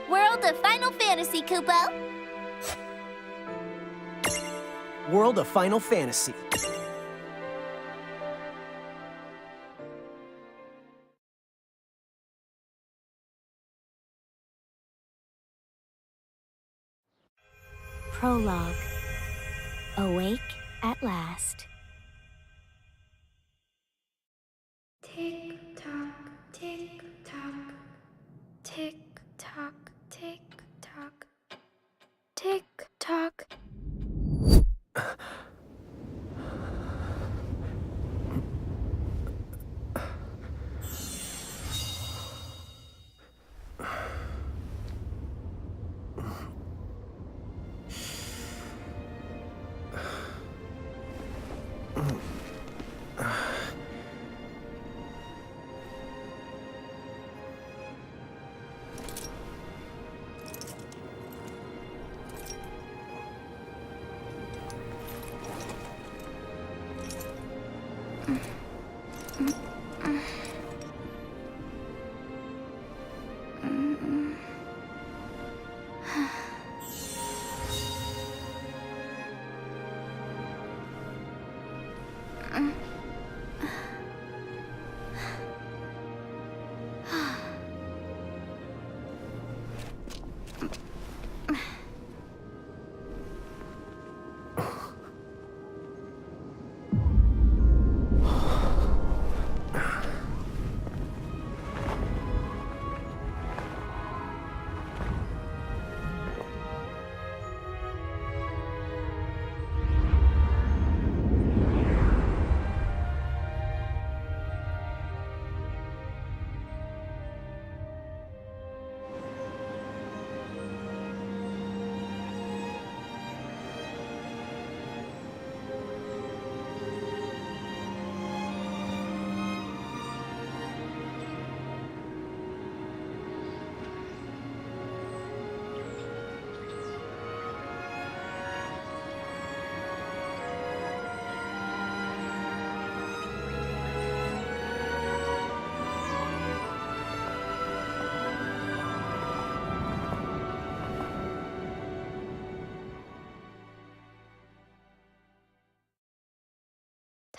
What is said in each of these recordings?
World of Final Fantasy, Kupo. World of Final Fantasy. Prologue. Awake at last. Tick tock, tick tock, tick tock, tick tock, tick tock.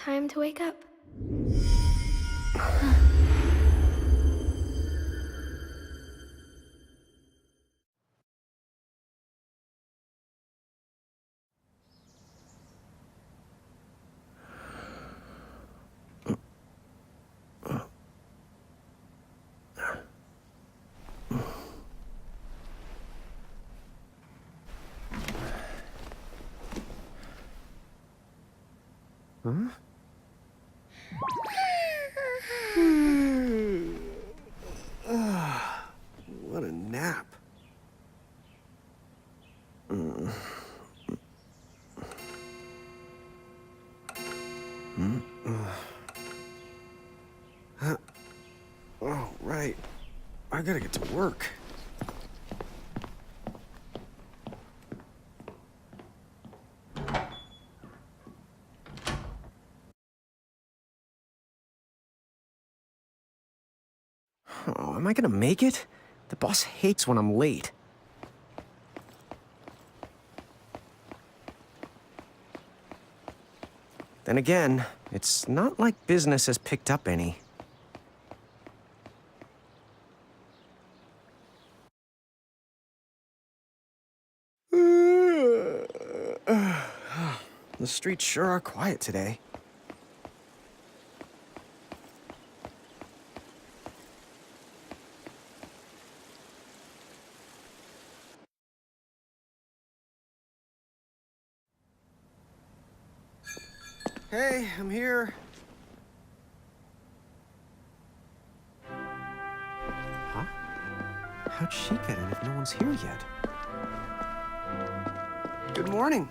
Time to wake up. Huh? What a nap. Oh, right. I gotta get to work. Oh, am I gonna make it? The boss hates when I'm late. Then again, it's not like business has picked up any. The streets sure are quiet today. Hey, I'm here. Huh? How'd she get in if no one's here yet? Good morning.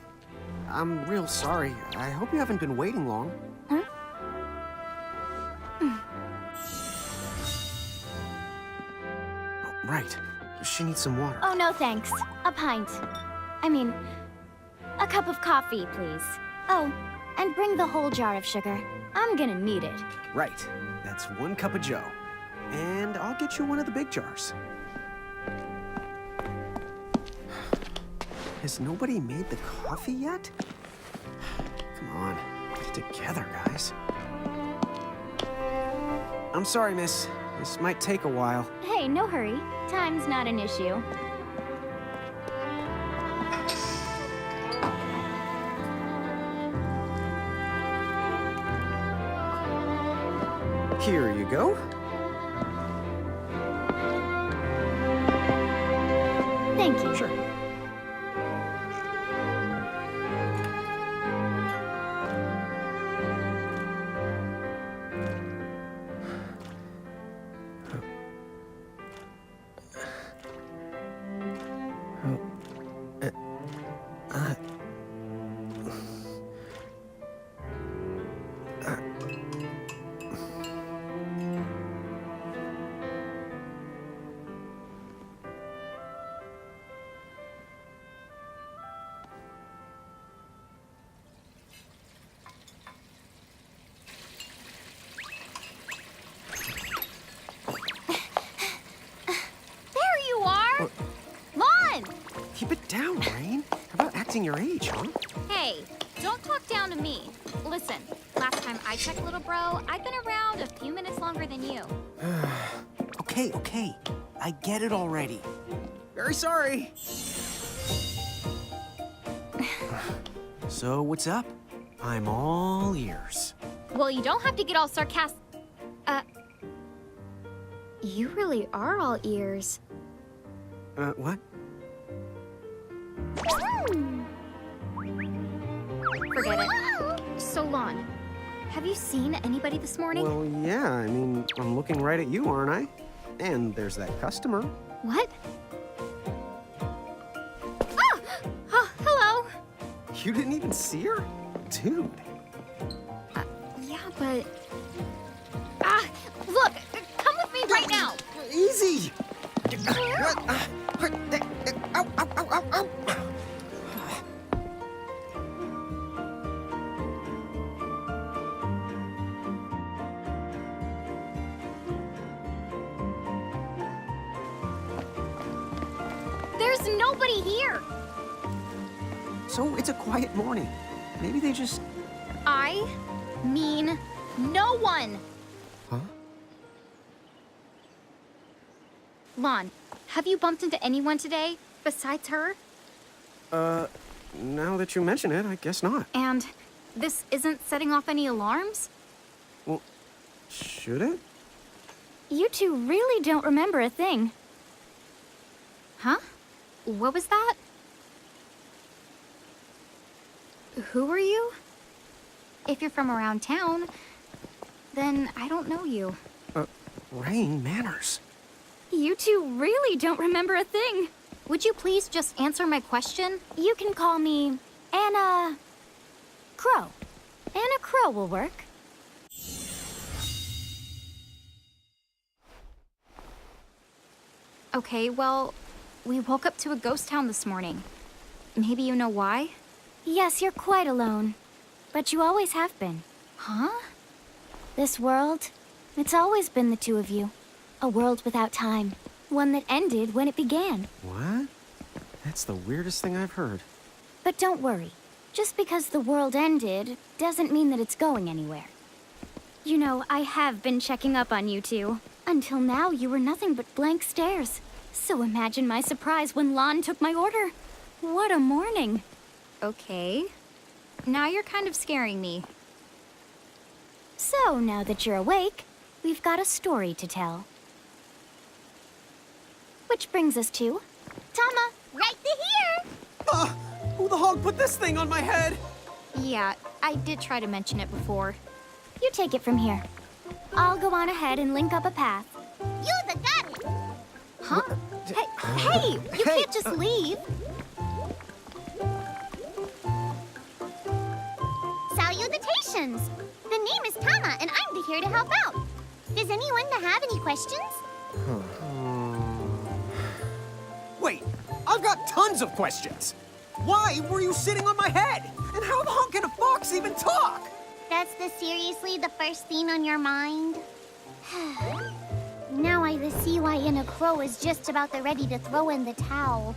I'm real sorry. I hope you haven't been waiting long. Huh? Oh, right. She needs some water. Oh, no thanks. A pint. I mean, a cup of coffee, please. Oh, and bring the whole jar of sugar. I'm gonna need it. Right. That's 1 cup of Joe. And I'll get you one of the big jars. Has nobody made the coffee yet? Come on, get it together, guys. I'm sorry, miss. This might take a while. Hey, no hurry. Time's not an issue. Here you go. Thank you. Sure. Keep it down, Rain. How about acting your age, huh? Hey, don't talk down to me. Listen, last time I checked, little bro, I've been around a few minutes longer than you. Okay. I get it already. Very sorry. So, what's up? I'm all ears. Well, you don't have to get all sarcastic. You really are all ears. What? Forget it. So, Lon, have you seen anybody this morning? Well, yeah, I mean, I'm looking right at you, aren't I? And there's that customer. What? Ah! Oh, hello. You didn't even see her? Dude. Yeah, but... Ah, look, come with me right now. Easy! Ow, ow, ow, ow, ow. There's nobody here. So it's a quiet morning. Maybe they just... I mean no one. Huh? Lon, have you bumped into anyone today besides her? Now that you mention it, I guess not. And this isn't setting off any alarms? Well, should it? You two really don't remember a thing. Huh? What was that? Who are you? If you're from around town, then I don't know you. Rain, manners. You two really don't remember a thing. Would you please just answer my question? You can call me Anna Crow. Anna Crow will work. Okay, well, we woke up to a ghost town this morning. Maybe you know why? Yes, you're quite alone. But you always have been. Huh? This world, it's always been the two of you. A world without time. One that ended when it began. What? That's the weirdest thing I've heard. But don't worry. Just because the world ended doesn't mean that it's going anywhere. You know, I have been checking up on you two. Until now, you were nothing but blank stares. So imagine my surprise when Lon took my order. What a morning. Okay. Now you're kind of scaring me. So, now that you're awake, we've got a story to tell. Which brings us to... Tama, right to here! Who the hog put this thing on my head? Yeah, I did try to mention it before. You take it from here. I'll go on ahead and link up a path. You the got it. Huh? Hey, you can't just leave. Salutations. The name is Tama, and I'm here to help out. Does anyone have any questions? Wait, I've got tons of questions. Why were you sitting on my head? And how the hell can a fox even talk? That's seriously the first thing on your mind? Now I see why Inna Crow is just about ready to throw in the towel.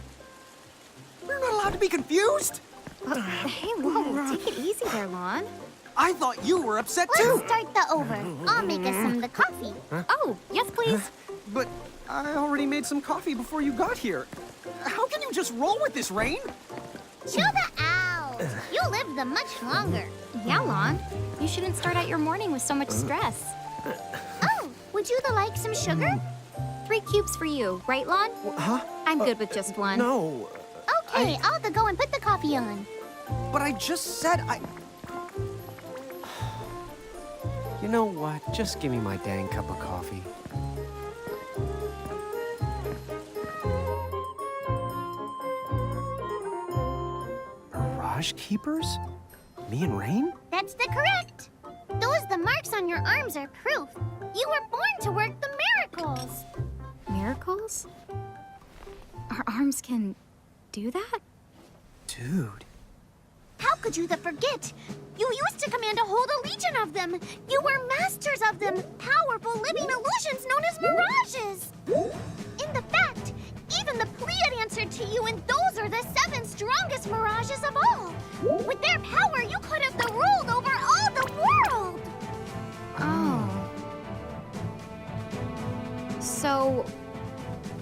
We're not allowed to be confused? Hey, whoa, take it easy there, Lon. I thought you were upset Let's too. start the over. I'll make us some of the coffee. Oh, yes, please. But I already made some coffee before you got here. How can you just roll with this, Rain? Chill the out. You live the much longer. Yeah, Lon. You shouldn't start out your morning with so much stress. Oh, would you like some sugar? 3 cubes for you, right, Lon? Huh? I'm good with just one. No. Okay, I'll go and put the coffee on. But I just said I... You know what? Just give me my dang cup of coffee. Mirage Keepers? Me and Rain? That's correct. The marks on your arms are proof. You were born to work the miracles. Miracles? Our arms can do that? Dude. How could you forget? You used to command a whole legion of them. You were masters of them, powerful living illusions known as mirages. In the fact, even the Pleiad answered to you, and those are the 7 strongest mirages of all. With their power, you could have ruled over all the world. Oh. So,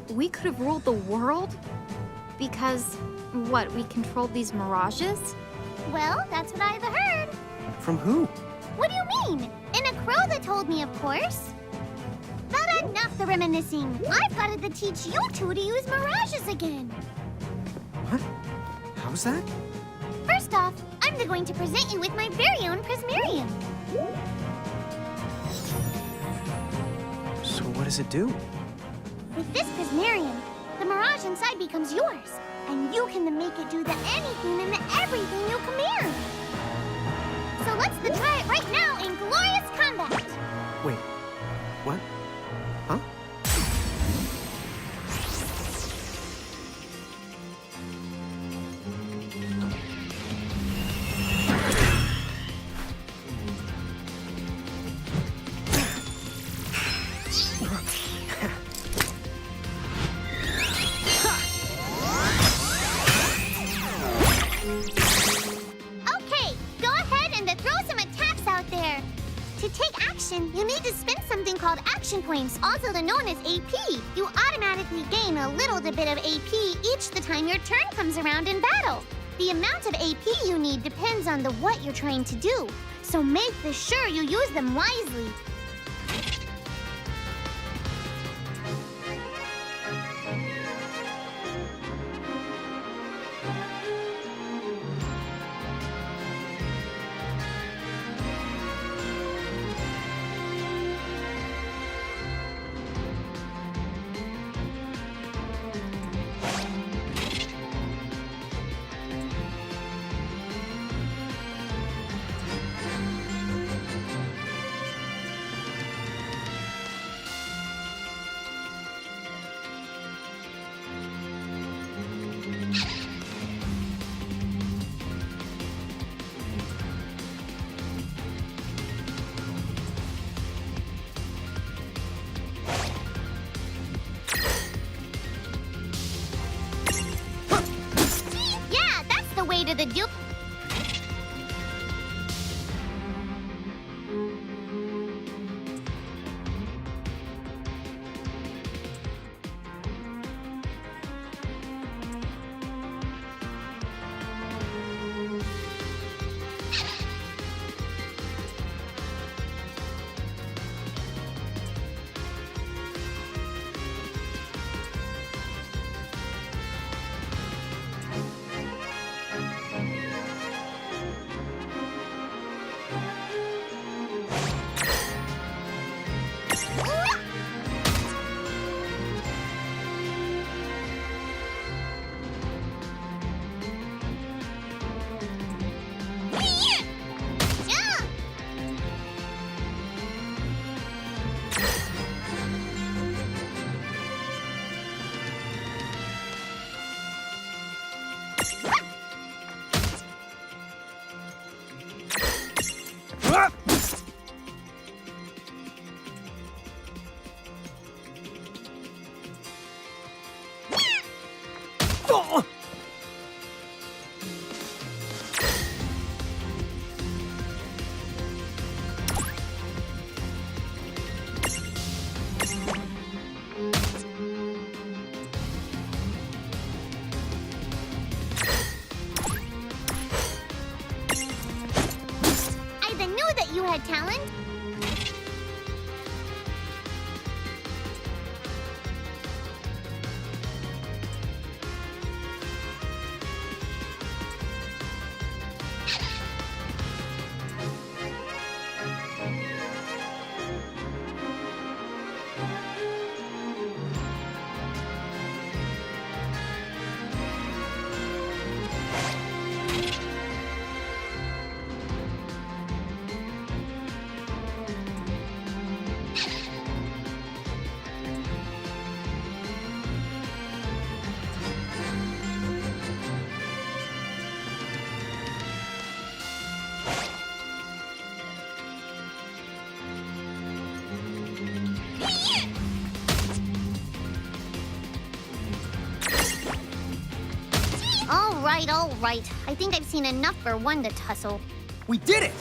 we could have ruled the world? Because, what, we controlled these mirages? Well, that's what I've heard. From who? What do you mean? In a crow that told me, of course. But enough the reminiscing. I've got to teach you two to use mirages again. What? How's that? First off, I'm going to present you with my very own Prismarium. So what does it do? With this Prismarium, the mirage inside becomes yours. And you can make it do the anything and the everything you command. So let's try it right now in glorious combat. Wait. What? Huh? Okay, go ahead and throw some attacks out there. To take action, you need to spend something called action points, also known as AP. You automatically gain a little bit of AP each the time your turn comes around in battle. The amount of AP you need depends on what you're trying to do, so make sure you use them wisely. had talent? All right. I think I've seen enough for one to tussle. We did it!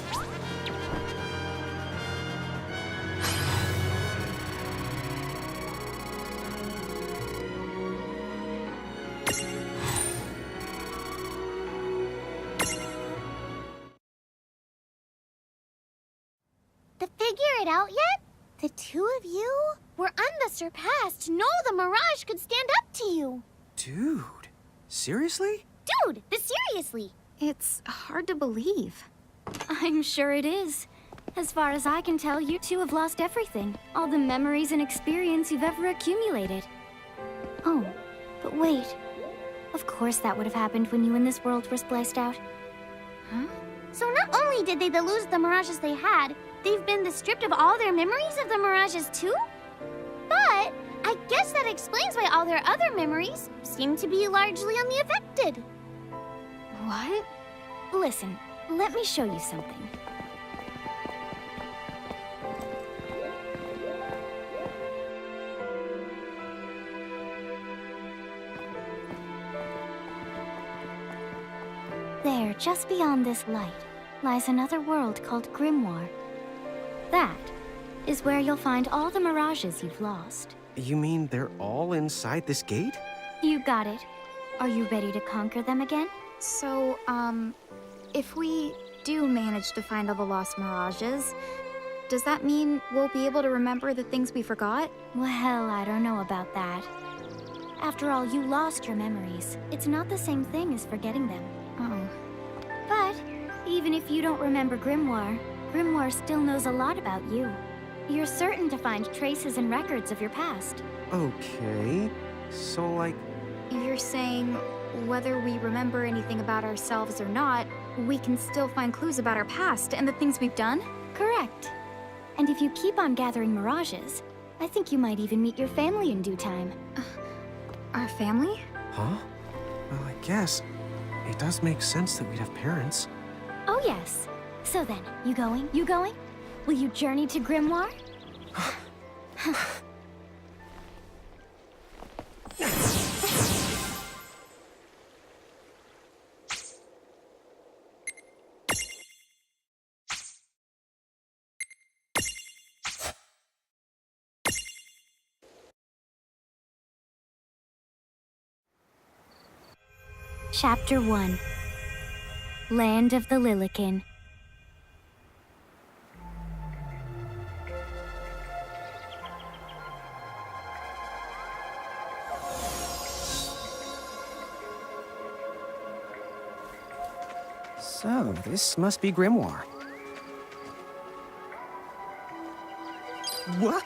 To figure it out yet? The two of you were unsurpassed. No, the Mirage could stand up to you. Dude, seriously? Dude, seriously. It's hard to believe. I'm sure it is. As far as I can tell, you two have lost everything. All the memories and experience you've ever accumulated. Oh, but wait. Of course that would have happened when you and this world were spliced out. Huh? So not only did they lose the Mirages they had, they've been stripped of all their memories of the Mirages too? But I guess that explains why all their other memories seem to be largely unaffected. What? Listen, let me show you something. There, just beyond this light, lies another world called Grimoire. That is where you'll find all the mirages you've lost. You mean they're all inside this gate? You got it. Are you ready to conquer them again? So, if we do manage to find all the lost mirages, does that mean we'll be able to remember the things we forgot? Well, I don't know about that. After all, you lost your memories. It's not the same thing as forgetting them. Oh. But even if you don't remember Grimoire, Grimoire still knows a lot about you. You're certain to find traces and records of your past. Okay. So, like, You're saying whether we remember anything about ourselves or not, we can still find clues about our past and the things we've done? Correct. And if you keep on gathering mirages, I think you might even meet your family in due time. Our family? huh? Well, I guess it does make sense that we'd have parents. Oh yes. So then, you going? You going? Will you journey to Grimoire? Chapter 1. Land of the Lilikin. So, this must be Grimoire. What? What?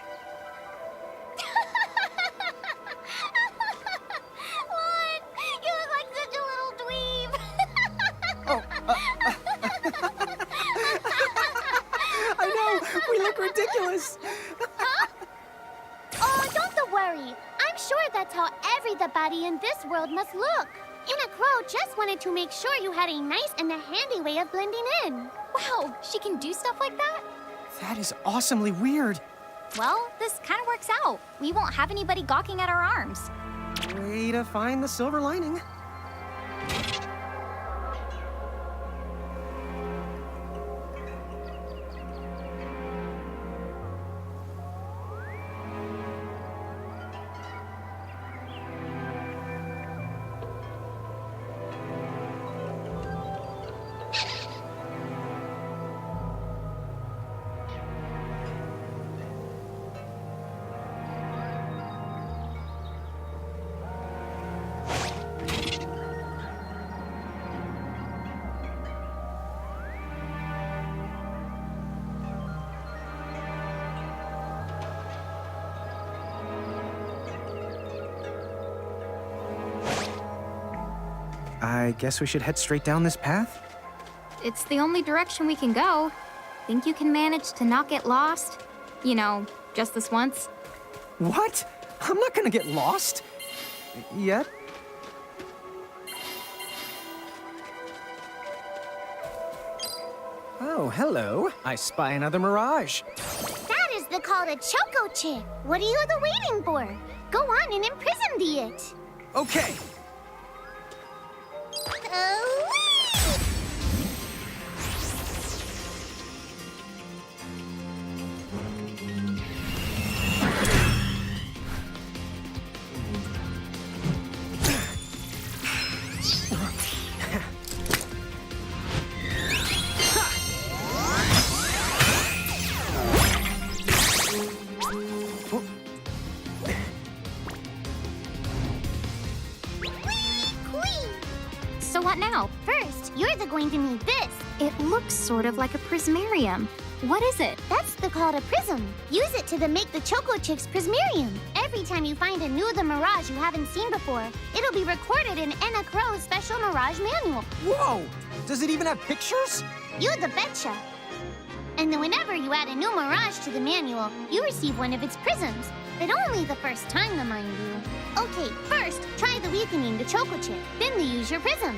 You look like such a little dweeb. Oh, I know! We look ridiculous! Oh, don't worry. I'm sure that's how everybody in this world must look. Inna Crow just wanted to make sure you had a nice and a handy way of blending in. Wow, she can do stuff like that? That is awesomely weird. Well, this kind of works out. We won't have anybody gawking at our arms. Way to find the silver lining. I guess we should head straight down this path? It's the only direction we can go. Think you can manage to not get lost? You know, just this once? What? I'm not gonna get lost. Yet? Oh, hello. I spy another mirage. That is the call to Choco Chip. What are you waiting for? Go on and imprison the it. Okay. So what now? First, you're going to need this. It looks sort of like a prismarium. What is it? That's the call to Prism. Use it to make the Choco Chips Prismarium. Every time you find a new The Mirage you haven't seen before, it'll be recorded in Enna Crow's special Mirage manual. Whoa! Does it even have pictures? You the betcha. And then whenever you add a new Mirage to the manual, you receive one of its prisms. But only the first time, mind you. Okay, first, try the weakening the Choco Chip. Then they use your prism.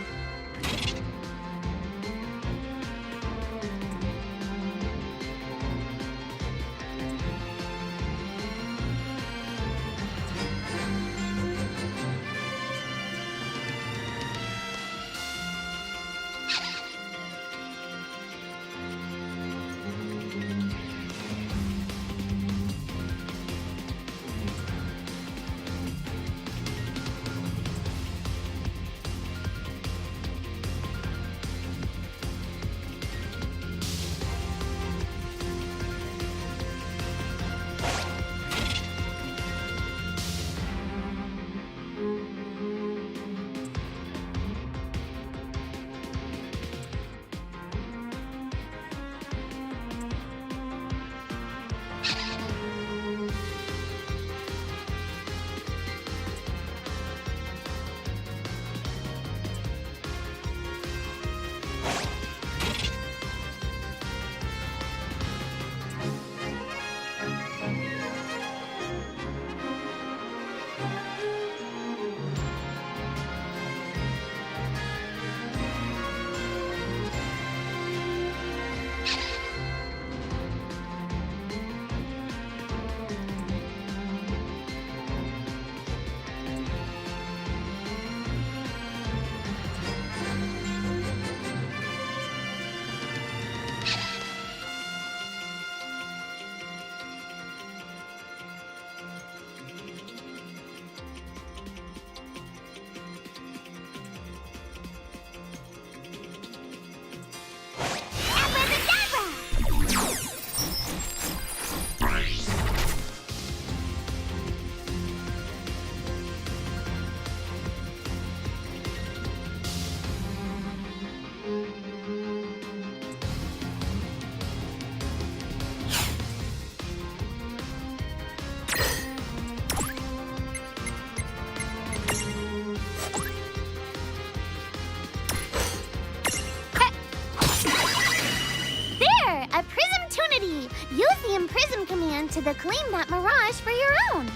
To the claim that mirage for your own.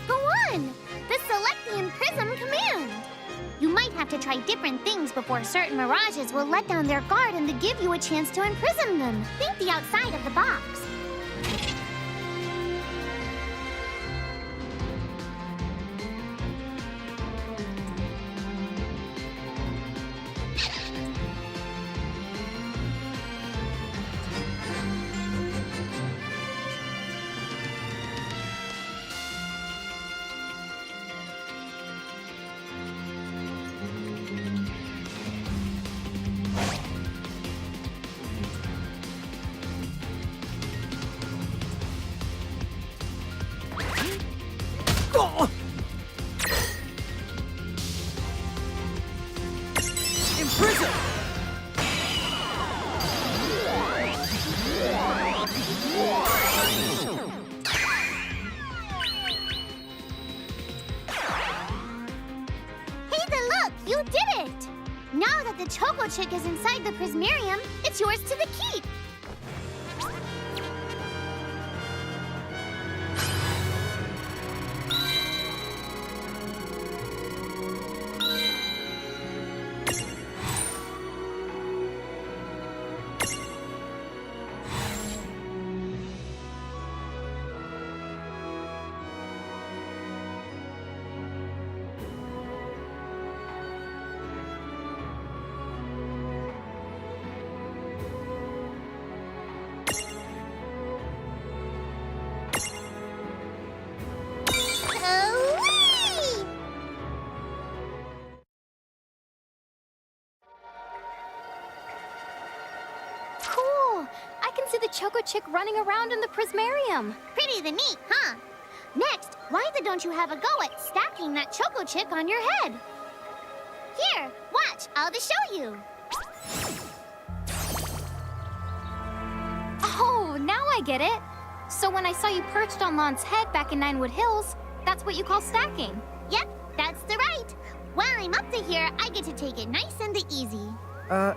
Go on, the select the Imprism command. You might have to try different things before certain mirages will let down their guard and to give you a chance to imprison them. Think the outside of the box. Oh! Imprison! Hey, look! You did it! Chick is inside the Prismarium, it's yours to the keep. Hooray! Cool! I can see the Choco Chick running around in the Prismarium. Pretty the neat, huh? Next, why don't you have a go at stacking that Choco Chick on your head? Here, watch, I'll just show you. Oh, now I get it. So when I saw you perched on Lon's head back in Ninewood Hills, that's what you call stacking. Yep, that's the right. While I'm up to here, I get to take it nice and easy.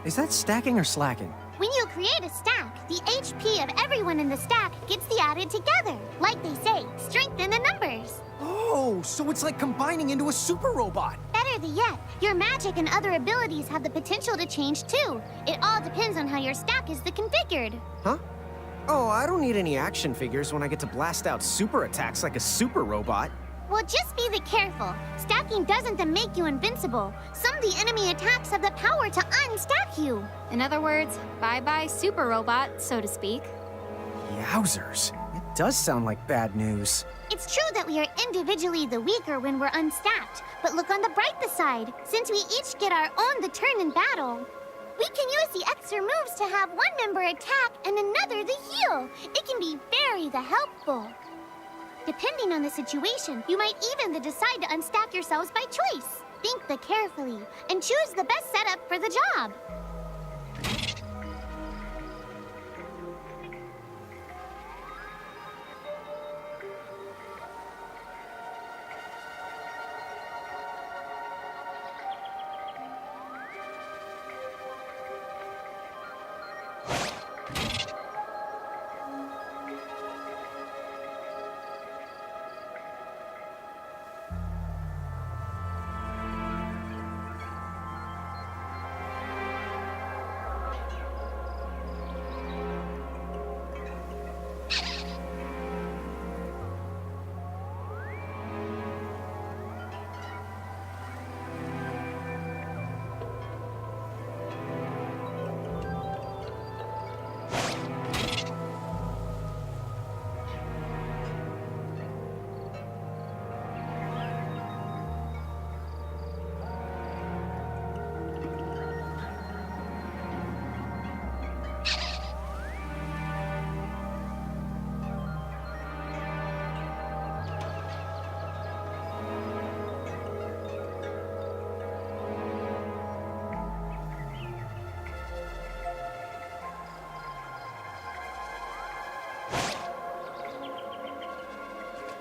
Is that stacking or slacking? When you create a stack, the HP of everyone in the stack gets the added together. Like they say, strength in the numbers. Oh, so it's like combining into a super robot. Better yet, your magic and other abilities have the potential to change too. It all depends on how your stack is configured. Huh? Oh, I don't need any action figures when I get to blast out super attacks like a super robot. Well, just be careful. Stacking doesn't make you invincible. Some of the enemy attacks have the power to unstack you. In other words, bye-bye super robot, so to speak. Yowzers. It does sound like bad news. It's true that we are individually the weaker when we're unstacked, but look on the brighter side. Since we each get our own turn in battle, we can use the extra moves to have one member attack and another the heal. It can be very helpful. Depending on the situation, you might even decide to unstack yourselves by choice. Think carefully and choose the best setup for the job.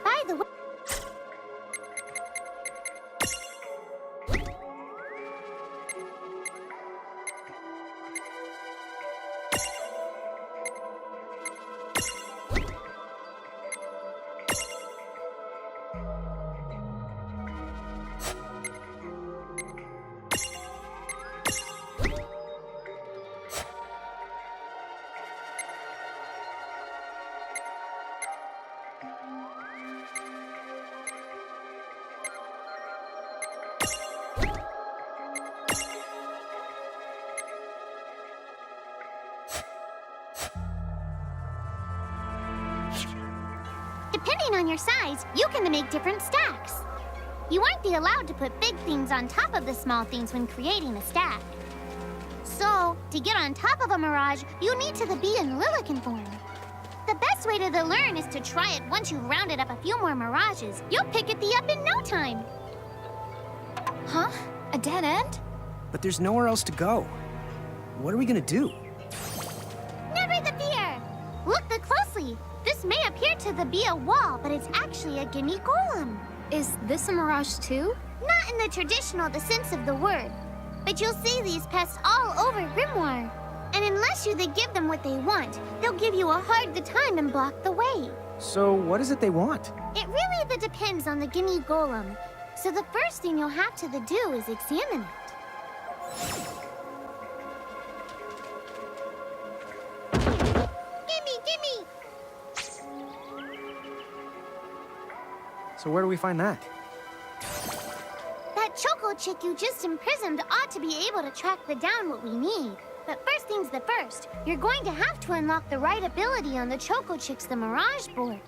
By the way, depending on your size, you can make different stacks. You aren't allowed to put big things on top of the small things when creating a stack. So, to get on top of a mirage, you need to be in Lilican form. The best way to learn is to try it once you've rounded up a few more mirages. You'll pick it up in no time. Huh? A dead end? But there's nowhere else to go. What are we gonna do? Never the fear! Look closely. This may appear to be a wall, but it's actually a gimme golem. Is this a mirage too? Not in the traditional sense of the word. But you'll see these pests all over Grimoire. And unless you give them what they want, they'll give you a hard time and block the way. So what is it they want? It really depends on the Gimme Golem. So the first thing you'll have to do is examine it. Gimme! So where do we find that? That Choco Chick you just imprisoned ought to be able to track down what we need. But first things the first, you're going to have to unlock the right ability on the Choco Chick's the Mirage board.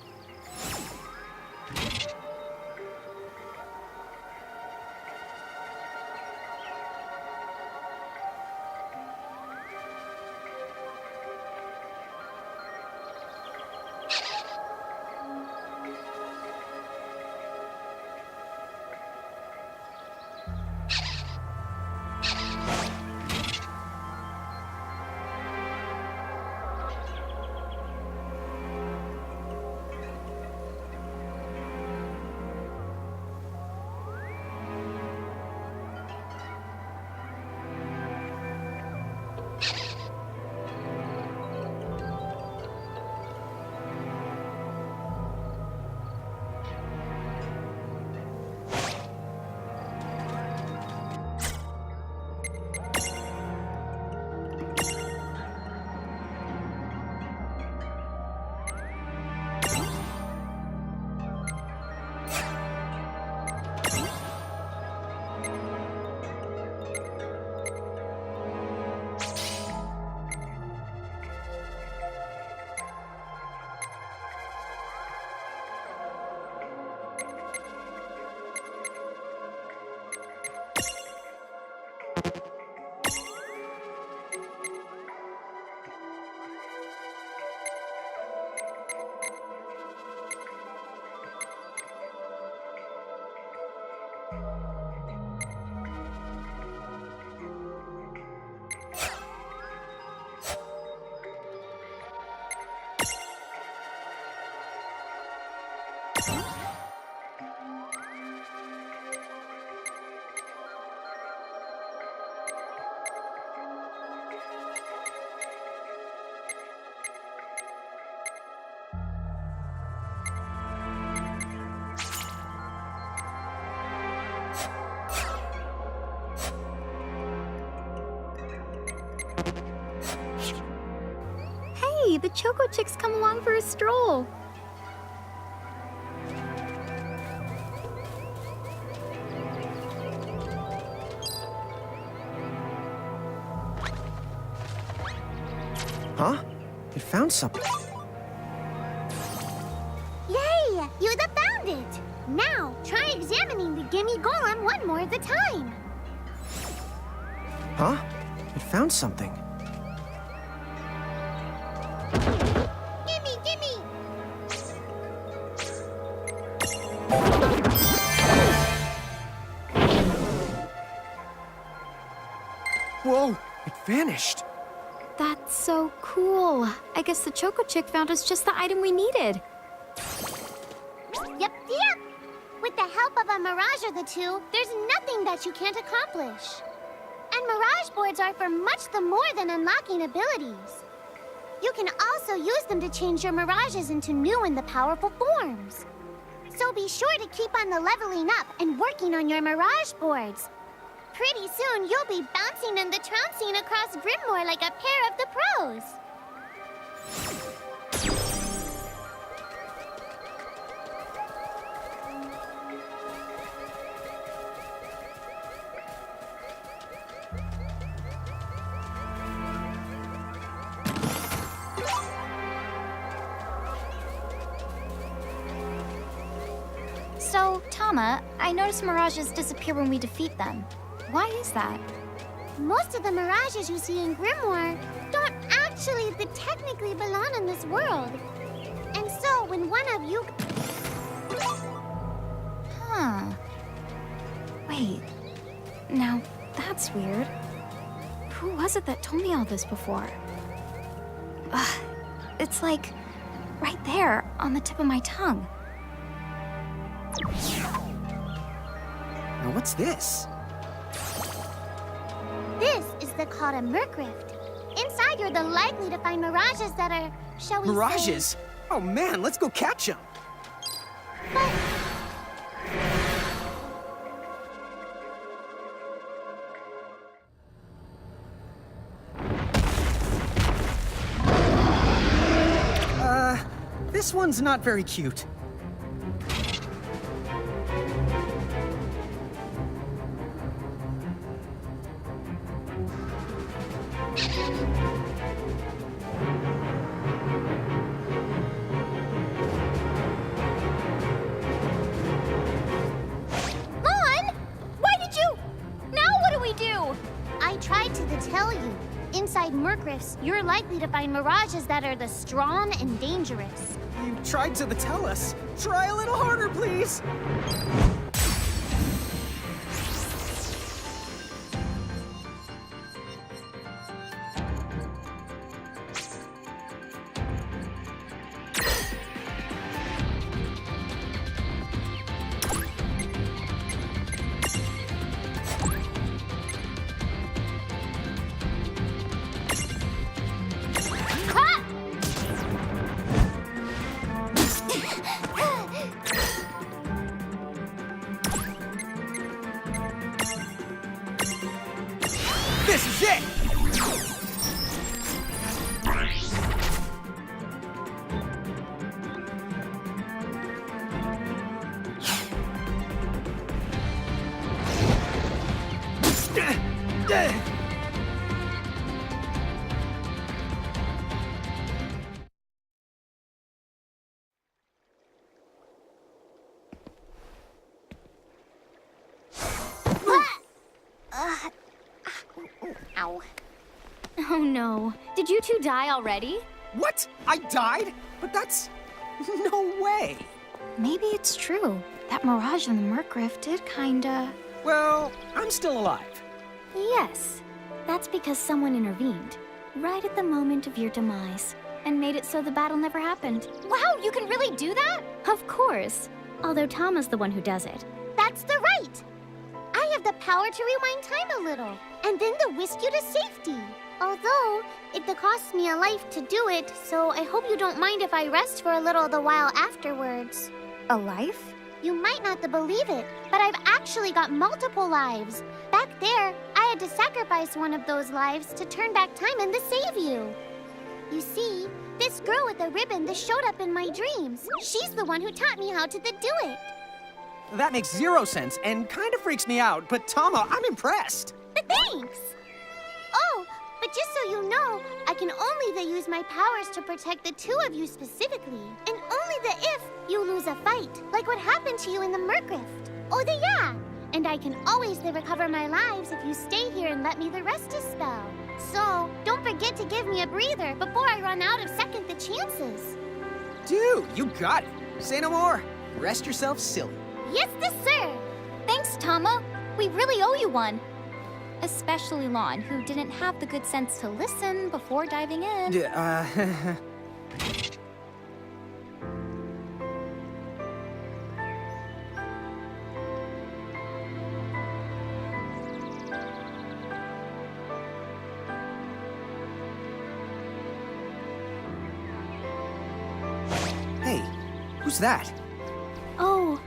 Hey, the Choco Chick's come along for a stroll. Huh? It found something. Yay! You found it! Now, try examining the Gimme Golem one more at a time. Huh? It found something. Gimme! Whoa! It vanished. That's so cool. I guess the Choco Chick found us just the item we needed. Yep. With the help of a Mirage or the two, there's nothing that you can't accomplish. And Mirage boards are for much more than unlocking abilities. You can also use them to change your Mirages into new and powerful forms. So be sure to keep on the leveling up and working on your Mirage boards. Pretty soon, you'll be bouncing and trouncing across Grimoire like a pair of the pros. So, Tama, I noticed Mirages disappear when we defeat them. Why is that? Most of the Mirages you see in Grimoire don't actually technically belong in this world. And so, when one of you... Huh. Wait. Now, that's weird. Who was it that told me all this before? It's like right there on the tip of my tongue. Now what's this? This is the called a Murkrift. Inside, you're the likely to find mirages that are, shall we say... Mirages? Oh man, let's go catch them. This one's not very cute. I tried to tell you. Inside Murkrifts, you're likely to find mirages that are the strong and dangerous. You tried to tell us. Try a little harder, please. This is it! Ow. Oh no. Did you two die already? What? I died? But that's... no way. Maybe it's true. That mirage in the Murkrift did kinda... Well, I'm still alive. Yes. That's because someone intervened, right at the moment of your demise, and made it so the battle never happened. Wow, you can really do that? Of course. Although Tama's the one who does it. That's the right. I have the power to rewind time a little, and then to whisk you to safety. Although, it costs me a life to do it, so I hope you don't mind if I rest for a little the while afterwards. A life? You might not believe it, but I've actually got multiple lives. Back there, I had to sacrifice one of those lives to turn back time and to save you. You see, this girl with the ribbon that showed up in my dreams, she's the one who taught me how to do it. That makes 0 sense and kind of freaks me out, but Tama, I'm impressed. Thanks! Oh, but just so you know, I can only use my powers to protect the two of you specifically. And only if you lose a fight, like what happened to you in the Murkrift. Oh, yeah! And I can always recover my lives if you stay here and let me rest a spell. So, don't forget to give me a breather before I run out of second the chances. Dude, you got it. Say no more. Rest yourself silly. Yes, sir! Thanks, Tama. We really owe you one. Especially Lon, who didn't have the good sense to listen before diving in. Hey, who's that? Oh,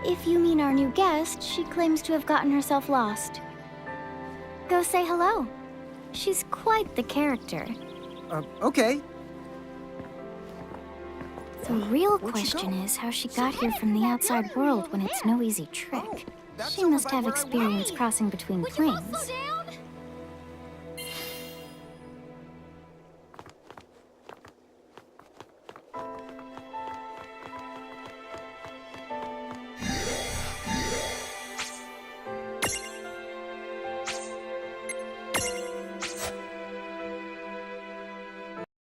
if you mean our new guest, she claims to have gotten herself lost. Go say hello. She's quite the character. Okay. The real Where'd she question go? is how she got here from the outside world when it's no easy trick. She must have experience crossing between Would you both planes. slow down?